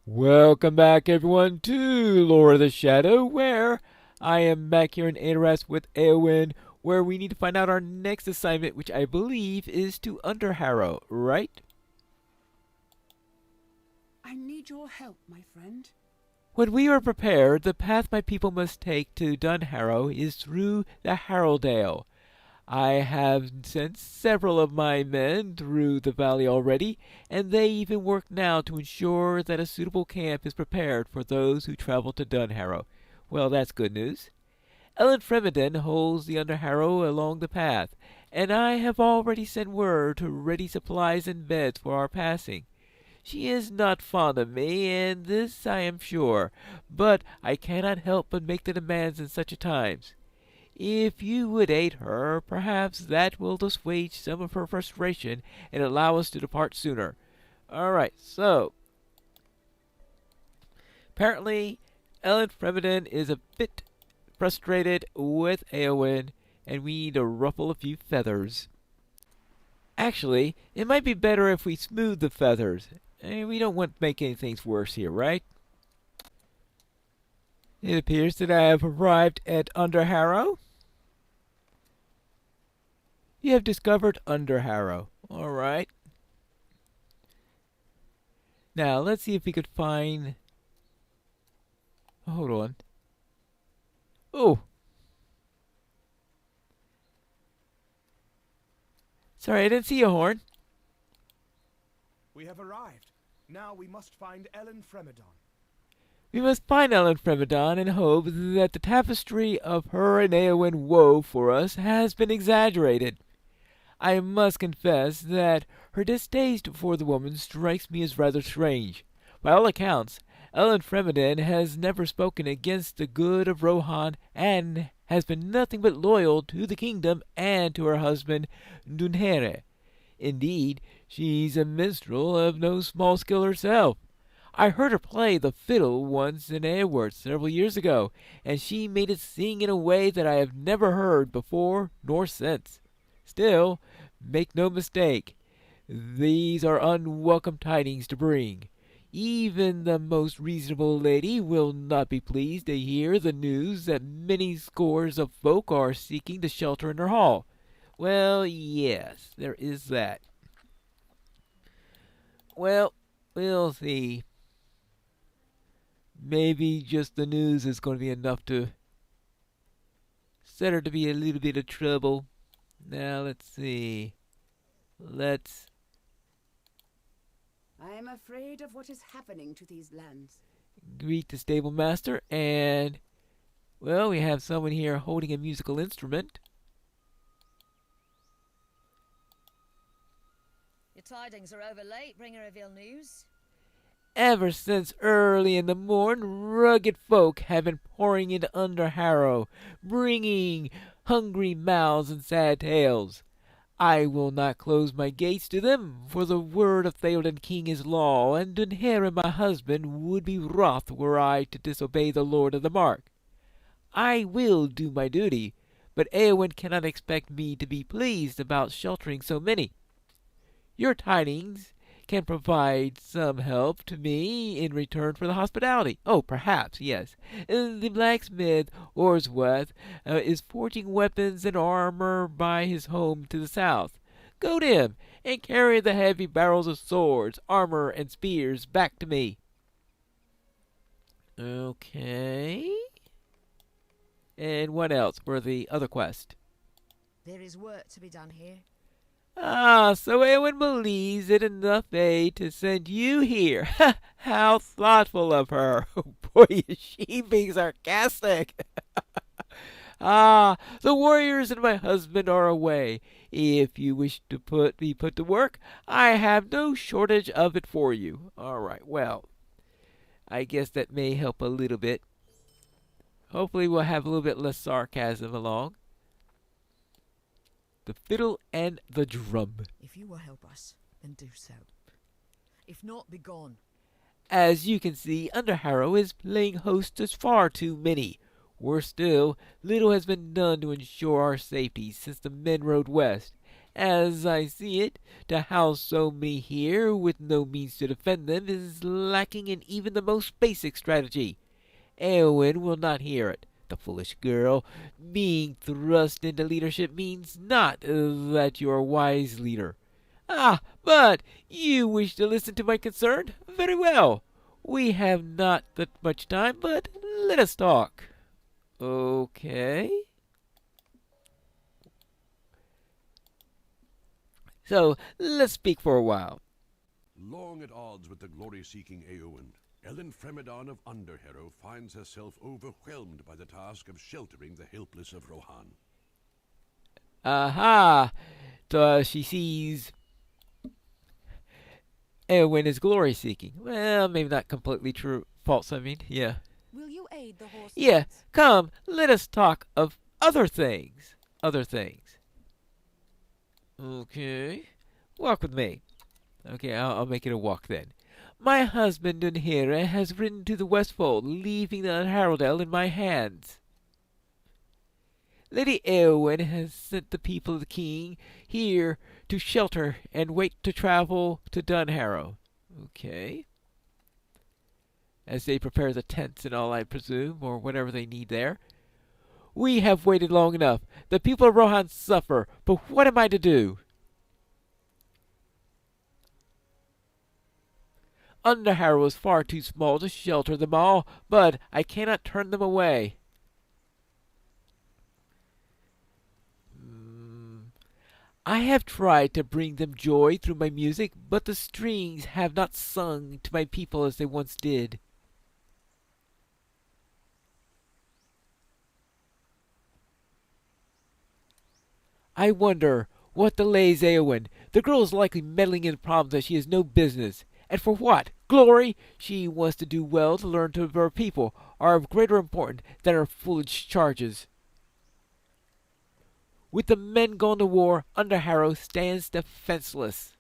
Welcome back, everyone, to Lore of the Shadow, where I am back here in Adoras with Eowyn, where we need to find out our next assignment, which I believe is to Underharrow, right? I need your help, my friend. When we are prepared, the path my people must take to Dunharrow is through the Harrowdale. I have sent several of my men through the valley already, and they even work now to ensure that a suitable camp is prepared for those who travel to Dunharrow. Well, that's good news. Ellen Fremedon holds the Underharrow along the path, and I have already sent word to ready supplies and beds for our passing. She is not fond of me, and this I am sure, but I cannot help but make the demands in such a times. If you would aid her, perhaps that will assuage some of her frustration and allow us to depart sooner. Alright, so apparently Ellen Fremedon is a bit frustrated with Eowyn, and we need to ruffle a few feathers. Actually, it might be better if we smooth the feathers. We don't want to make anything worse here, right? It appears that I have arrived at Underharrow. You have discovered Underharrow. Alright. Now, let's see if we could find... Hold on. Oh! Sorry, I didn't see a horn. We have arrived. Now we must find Ellen Fremedon. We must find Ellen Fremedon and hope that the tapestry of her and Eowyn woe for us has been exaggerated. I must confess that her distaste for the woman strikes me as rather strange. By all accounts, Ellen Fremedon has never spoken against the good of Rohan and has been nothing but loyal to the kingdom and to her husband Dunharrow. Indeed, she's a minstrel of no small skill herself. I heard her play the fiddle once in Hwæt several years ago, and she made it sing in a way that I have never heard before nor since. Still, make no mistake, these are unwelcome tidings to bring. Even the most reasonable lady will not be pleased to hear the news that many scores of folk are seeking to shelter in her hall. Well, yes, there is that. Well, we'll see. Maybe just the news is going to be enough to set her to be a little bit of trouble. Now, let's see. Let's... I am afraid of what is happening to these lands. greet the stable master, and... well, we have someone here holding a musical instrument. Your tidings are over late, bringer of ill news. Ever since early in the morn, rugged folk have been pouring into Underharrow, bringing hungry mouths and sad tales. I will not close my gates to them, for the word of Theoden King is law, and Dunharrow my husband would be wroth were I to disobey the Lord of the Mark. I will do my duty, but Eowyn cannot expect me to be pleased about sheltering so many. Your tidings can provide some help to me in return for the hospitality. Oh, perhaps, yes. The blacksmith Hwæt is forging weapons and armor by his home to the south. Go to him and carry the heavy barrels of swords, armor, and spears back to me. Okay. And what else for the other quest? There is work to be done here. Ah, so Eowyn believes it enough, to send you here. How thoughtful of her. Oh boy, is she being sarcastic. Ah, the warriors and my husband are away. If you wish to be put to work, I have no shortage of it for you. All right, well, I guess that may help a little bit. Hopefully we'll have a little bit less sarcasm along. The fiddle and the drum. If you will help us, then do so. If not, be gone. As you can see, Underharrow is playing host to far too many. Worse still, little has been done to ensure our safety since the men rode west, As I see it, to house so many here with no means to defend them is lacking in even the most basic strategy. Eowyn will not hear it. The foolish girl. Being thrust into leadership means not that you are a wise leader. Ah, but you wish to listen to my concern? Very well. We have not that much time, but let us talk. Okay. So, let's speak for a while. Long at odds with the glory-seeking Eowyn, Ellen Fremedon of Underharrow finds herself overwhelmed by the task of sheltering the helpless of Rohan. Aha! So she sees Eowyn is glory-seeking. Well, maybe not completely true. False, I mean. Yeah. Will you aid the horse? Yeah, come, let us talk of other things. Other things. Okay. Walk with me. Okay, I'll make it a walk then. My husband Underharrow has ridden to the Westfold, leaving the Underharrow in my hands. Lady Eowyn has sent the people of the king here to shelter and wait to travel to Underharrow. Okay. As they prepare the tents and all, I presume, or whatever they need there. We have waited long enough. The people of Rohan suffer, but what am I to do? Underharrow is far too small to shelter them all, but I cannot turn them away. I have tried to bring them joy through my music, but the strings have not sung to my people as they once did. I wonder what delays Eowyn. The girl is likely meddling in problems that she has no business. And for what? Glory? She wants to do well to learn to her people are of greater importance than her foolish charges. With the men gone to war, Underharrow stands defenseless.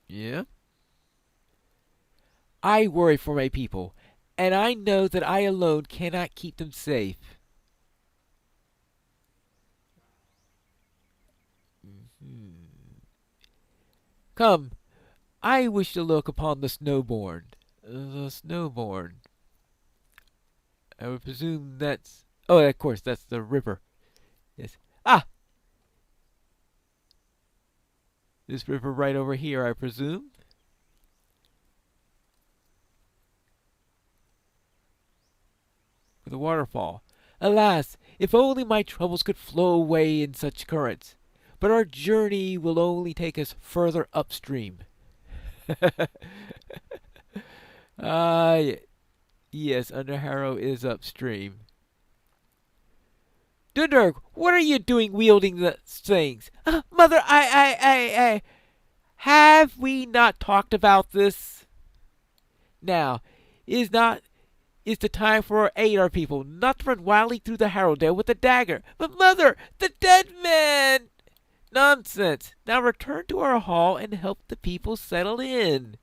Yeah? I worry for my people, and I know that I alone cannot keep them safe. Come, I wish to look upon the Snowborn. The Snowborn. I would presume that's... Oh, of course, that's the river. Yes. Ah! This river right over here, I presume. The waterfall. Alas, if only my troubles could flow away in such currents. But our journey will only take us further upstream. Yes, Underharrow is upstream. Dundurg, what are you doing wielding the things? Mother, I... Have we not talked about this? Now, is the time for our aid our people, not to run wildly through the Harrowdale with a dagger. But mother, the dead man! Nonsense! Now return to our hall and help the people settle in.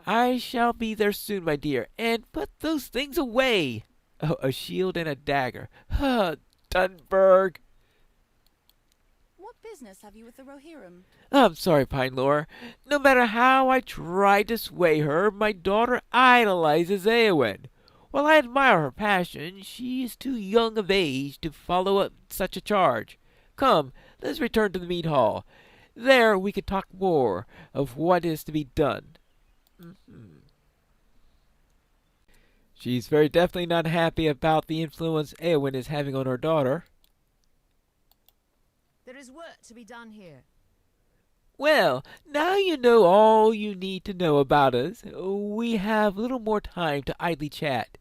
I shall be there soon, my dear, and put those things away. Oh, a shield and a dagger. Dunburg. What business have you with the Rohirrim? I'm sorry, Pine Lore. No matter how I try to sway her, my daughter idolizes Eowyn. While I admire her passion, she is too young of age to follow up such a charge. Come, let's return to the mead hall. There we can talk more of what is to be done. She's very definitely not happy about the influence Eowyn is having on her daughter. There is work to be done here. Well, now you know all you need to know about us. We have little more time to idly chat.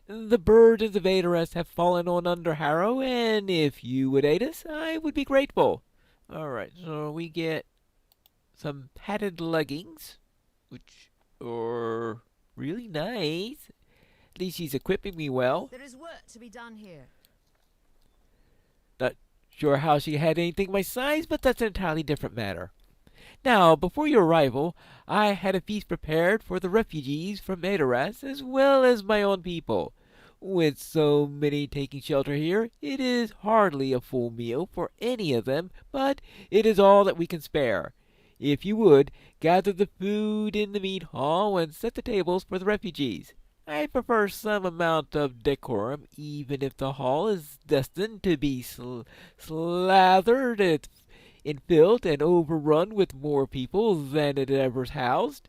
The burdens of Aedoras have fallen on Underharrow, and if you would aid us, I would be grateful. Alright, so we get some padded leggings, which are really nice. At least she's equipping me well. There is work to be done here. Not sure how she had anything my size, but that's an entirely different matter. Now, before your arrival, I had a feast prepared for the refugees from Edoras as well as my own people. With so many taking shelter here, it is hardly a full meal for any of them, but it is all that we can spare. If you would, gather the food in the meat hall and set the tables for the refugees. I prefer some amount of decorum, even if the hall is destined to be slathered in filth and overrun with more people than it ever housed.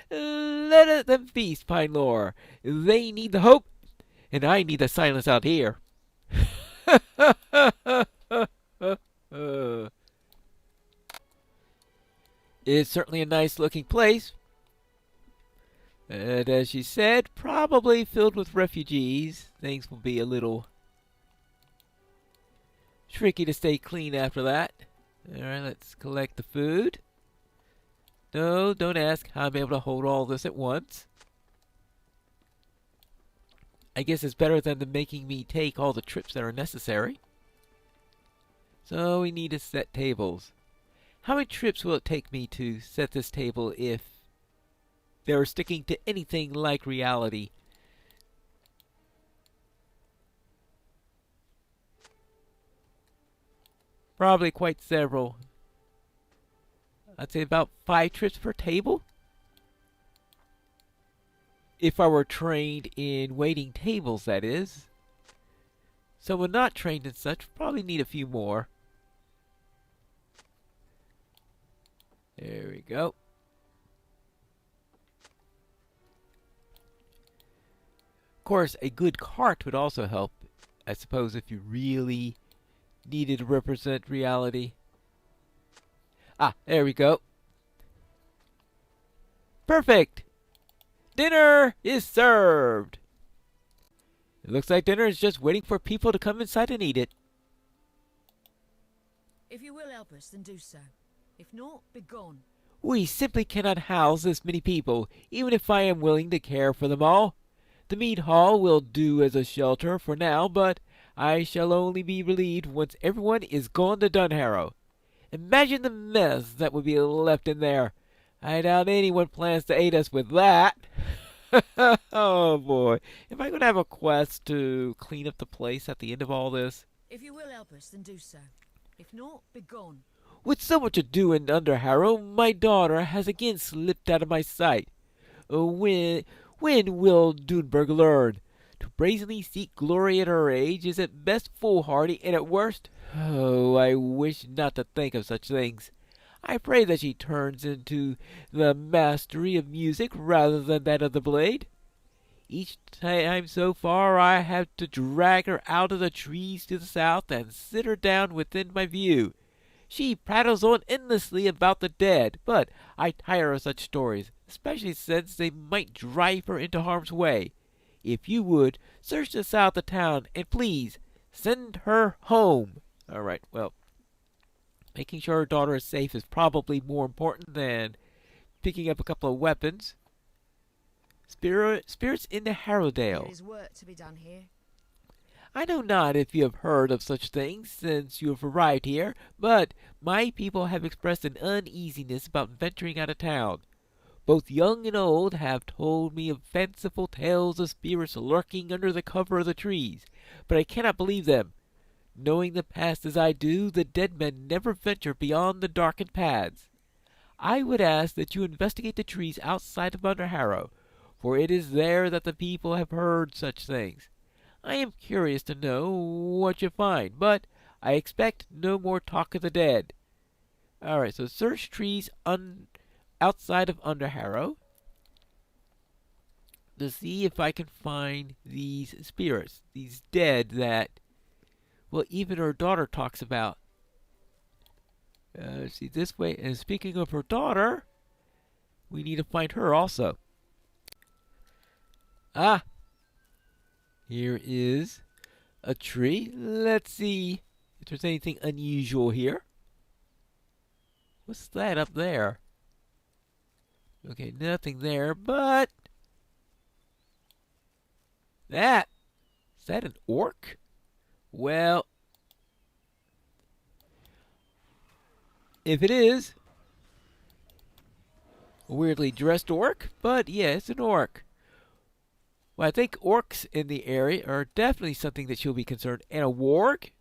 Let them feast, fine lore. They need the hope, and I need the silence out here. It's certainly a nice-looking place. And as she said, probably filled with refugees. Things will be a little tricky to stay clean after that. Alright, let's collect the food. No, don't ask how I'm able to hold all this at once. I guess it's better than making me take all the trips that are necessary. So we need to set tables. How many trips will it take me to set this table if they're sticking to anything like reality? Probably quite several. I'd say about 5 trips per table. If I were trained in waiting tables, that is. Someone not trained in such probably need a few more. There we go. Of course, a good cart would also help, I suppose, if you really needed to represent reality. Ah, there we go. Perfect! Dinner is served! It looks like dinner is just waiting for people to come inside and eat it. If you will help us, then do so. If not, be gone. We simply cannot house this many people, even if I am willing to care for them all. The meat hall will do as a shelter for now, but I shall only be relieved once everyone is gone to Underharrow. Imagine the mess that would be left in there. I doubt anyone plans to aid us with that. Oh boy. Am I going to have a quest to clean up the place at the end of all this? If you will help us, then do so. If not, be gone. With so much to do in Underharrow, my daughter has again slipped out of my sight. When will Dunberg learn? To brazenly seek glory at her age is at best foolhardy and at worst, oh, I wish not to think of such things. I pray that she turns into the mastery of music rather than that of the blade. Each time so far I have to drag her out of the trees to the south and sit her down within my view. She prattles on endlessly about the dead, but I tire of such stories, especially since they might drive her into harm's way. If you would, search the south of town, and please, send her home. All right, well, making sure her daughter is safe is probably more important than picking up a couple of weapons. Spirits in the Harrowdale. There is work to be done here. I know not if you have heard of such things since you have arrived here, but my people have expressed an uneasiness about venturing out of town. Both young and old have told me of fanciful tales of spirits lurking under the cover of the trees, but I cannot believe them. Knowing the past as I do, the dead men never venture beyond the darkened paths. I would ask that you investigate the trees outside of Underharrow, for it is there that the people have heard such things. I am curious to know what you find, but I expect no more talk of the dead. All right, so search trees outside of Underharrow to see if I can find these spirits, these dead that, well, even her daughter talks about. Let's see, this way. And speaking of her daughter, we need to find her also. Ah! Here is a tree. Let's see if there's anything unusual here. What's that up there? Okay, nothing there, but that, is that an orc? Well, if it is, A weirdly dressed orc, but yeah, it's an orc. Well, I think orcs in the area are definitely something that she'll be concerned. And a warg?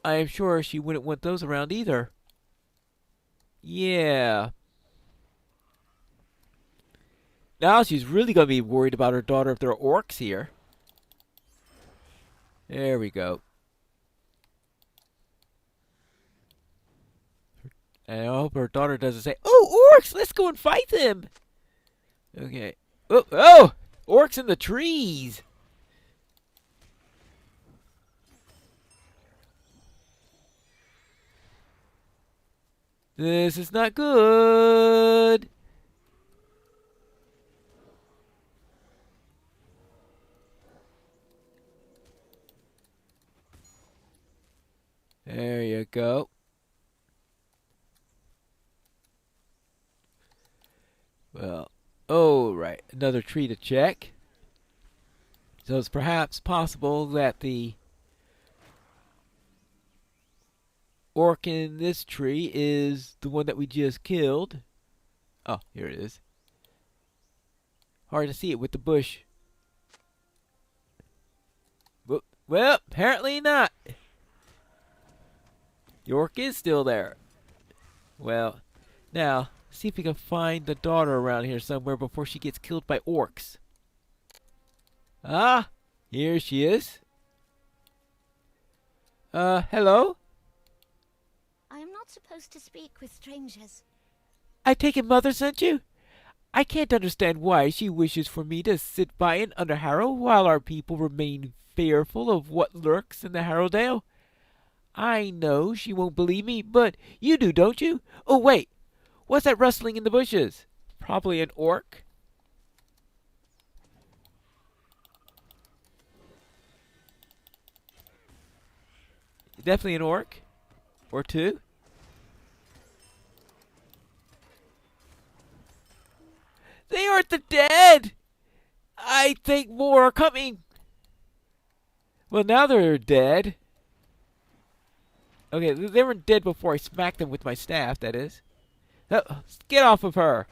I am sure she wouldn't want those around either. Yeah. Now she's really going to be worried about her daughter if there are orcs here. There we go. And I hope her daughter doesn't say, "Oh, orcs! Let's go and fight them!" Okay. Oh, oh! Orcs in the trees! This is not good! There you go. Well, oh, right. Another tree to check. So it's perhaps possible that the orc in this tree is the one that we just killed. Oh, here it is. Hard to see it with the bush. Well, apparently not. The orc is still there. Well, now, see if we can find the daughter around here somewhere before she gets killed by orcs. Ah, here she is. Hello? I am not supposed to speak with strangers. I take it Mother sent you? I can't understand why she wishes for me to sit by in Underharrow while our people remain fearful of what lurks in the Harrowdale. I know she won't believe me, but you do, don't you? Oh, wait. What's that rustling in the bushes? Probably an orc. Definitely an orc. Or two. They aren't the dead! I think more are coming. Well, now they're dead. Okay, they weren't dead before I smacked them with my staff, that is. Get off of her!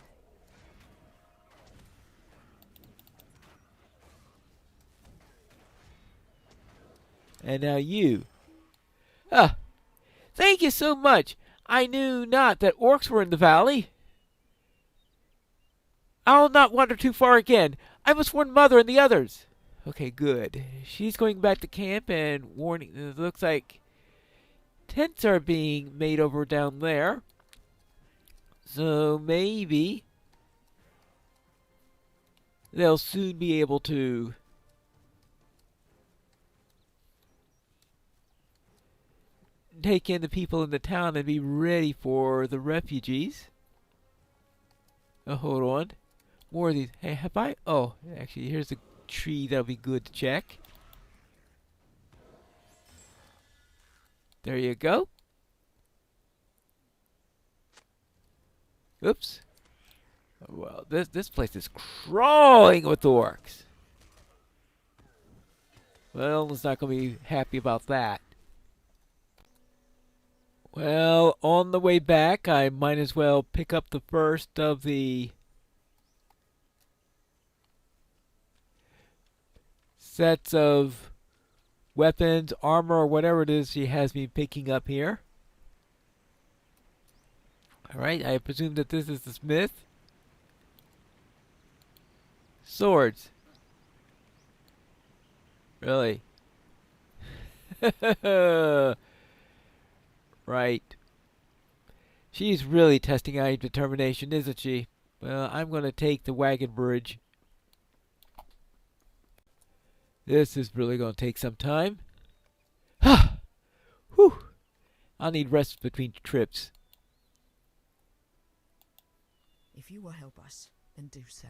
And now you. Ah, thank you so much. I knew not that orcs were in the valley. I'll not wander too far again. I must warn Mother and the others. Okay, good. She's going back to camp and warning. It looks like tents are being made over down there. So maybe they'll soon be able to take in the people in the town and be ready for the refugees. Oh, hold on. More of these. Hey, have I? Oh, actually, here's a tree that'll be good to check. There you go. Oops. Well, this place is crawling with orcs. Well, it's not going to be happy about that. Well, on the way back, I might as well pick up the first of the sets of weapons, armor, or whatever it is she has me picking up here. Alright, I presume that this is the smith. Swords. Really? Right. She's really testing out your determination, isn't she? Well, I'm going to take the wagon bridge. This is really going to take some time. Whew. I'll need rest between trips. If you will help us, then do so.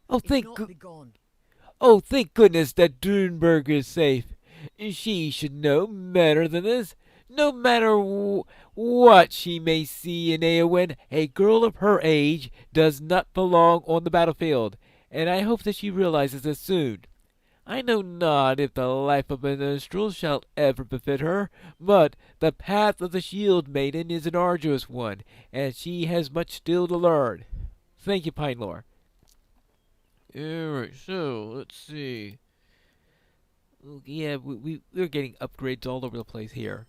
Oh, If not, be gone. Oh, thank goodness that Durnberg is safe. She should know better than this. No matter what she may see in Éowyn, a girl of her age does not belong on the battlefield, and I hope that she realizes this soon. I know not if the life of a minstrel shall ever befit her, but the path of the Shield Maiden is an arduous one, and she has much still to learn. Thank you, Pine Lore. Alright, so, let's see. Yeah, we're getting upgrades all over the place here.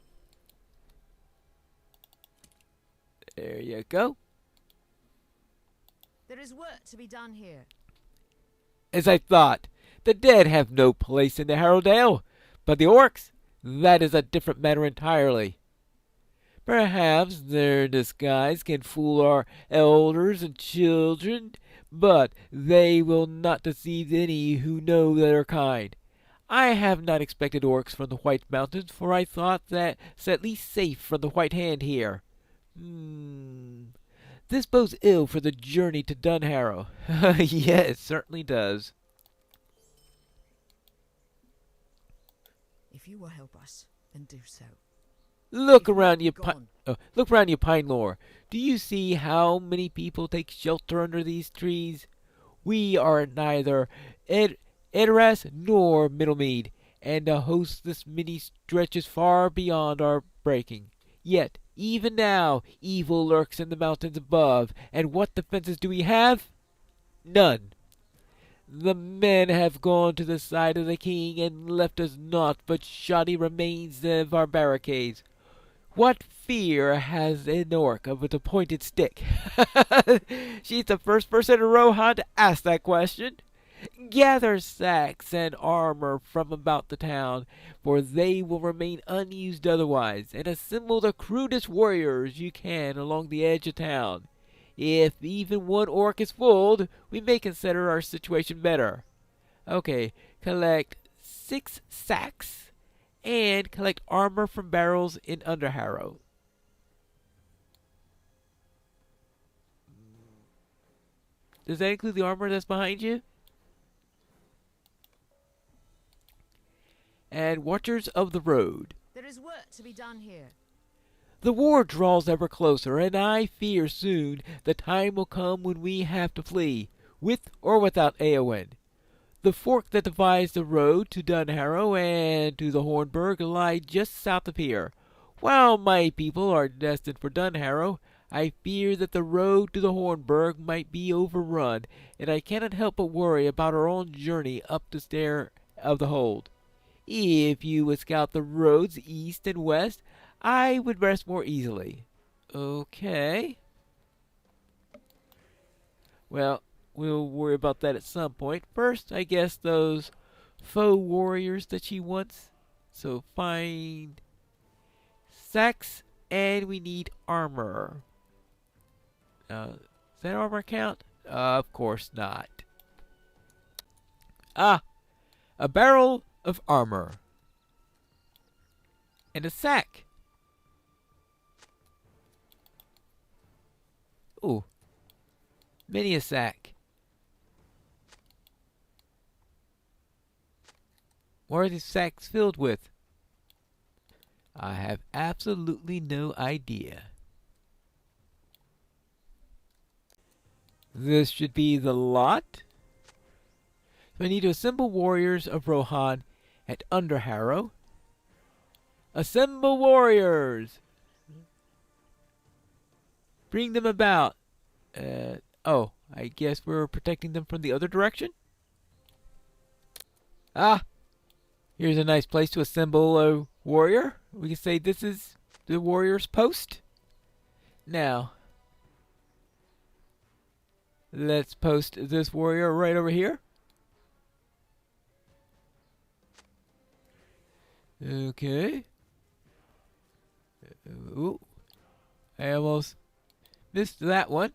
There you go. There is work to be done here. As I thought, the dead have no place in the Harrowdale, but the orcs, that is a different matter entirely. Perhaps their disguise can fool our elders and children, but they will not deceive any who know their kind. I have not expected orcs from the White Mountains, for I thought that's at least safe from the White Hand here. This bodes ill for the journey to Underharrow. Yeah, it certainly does. If you will help us, then do so. Look If around not, you, gone. look around you, Pine Lore. Do you see how many people take shelter under these trees? We are neither Edoras nor Middlemead, and the host this many stretches far beyond our breaking. Yet, even now, evil lurks in the mountains above, and what defenses do we have? None. The men have gone to the side of the king and left us naught but shoddy remains of our barricades. What fear has an orc of a pointed stick? She's the first person in Rohan to ask that question. Gather sacks and armor from about the town, for they will remain unused otherwise, and assemble the crudest warriors you can along the edge of town. If even one orc is fooled, we may consider our situation better. Okay, collect 6 sacks, and collect armor from barrels in Underharrow. Does that include the armor that's behind you? And Watchers of the Road. There is work to be done here. The war draws ever closer, and I fear soon the time will come when we have to flee, with or without Éowyn. The fork that divides the road to Underharrow and to the Hornburg lie just south of here. While my people are destined for Underharrow, I fear that the road to the Hornburg might be overrun, and I cannot help but worry about our own journey up the stair of the hold. If you would scout the roads east and west, I would rest more easily. Okay. Well, we'll worry about that at some point. First, I guess those foe warriors that she wants. So find sacks, and we need armor. Does that armor count? Of course not. Ah, a barrel of armor. And a sack. Ooh, many a sack. What are these sacks filled with? I have absolutely no idea. This should be the lot. So I need to assemble warriors of Rohan at Underharrow. Assemble warriors! Bring them about. Oh, I guess we're protecting them from the other direction? Ah! Here's a nice place to assemble a warrior. We can say this is the warrior's post. Now, let's post this warrior right over here. Okay. Ooh. I almost missed that one.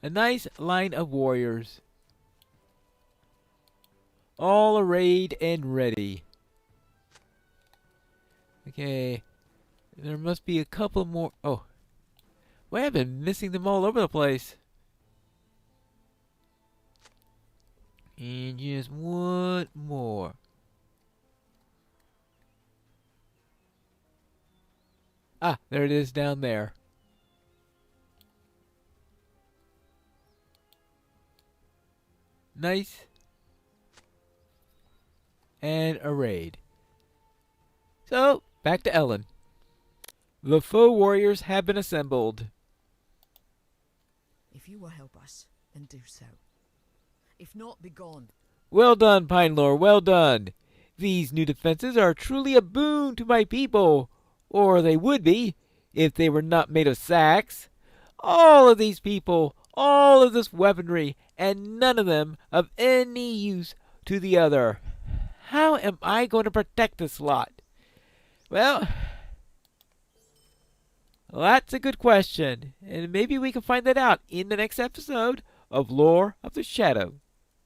A nice line of warriors. All arrayed and ready. Okay. There must be a couple more. Oh. Well, I've been missing them all over the place. And just one more. Ah, there it is down there. Nice. and arrayed. So, back to Ellen. The foe warriors have been assembled. If you will help us, then do so. If not, be gone. Well done, Pinelore, well done. These new defenses are truly a boon to my people, or they would be, if they were not made of sacks. All of these people, all of this weaponry, and none of them of any use to the other. How am I going to protect this lot? Well, that's a good question, and maybe we can find that out in the next episode of Lore of the Shadow.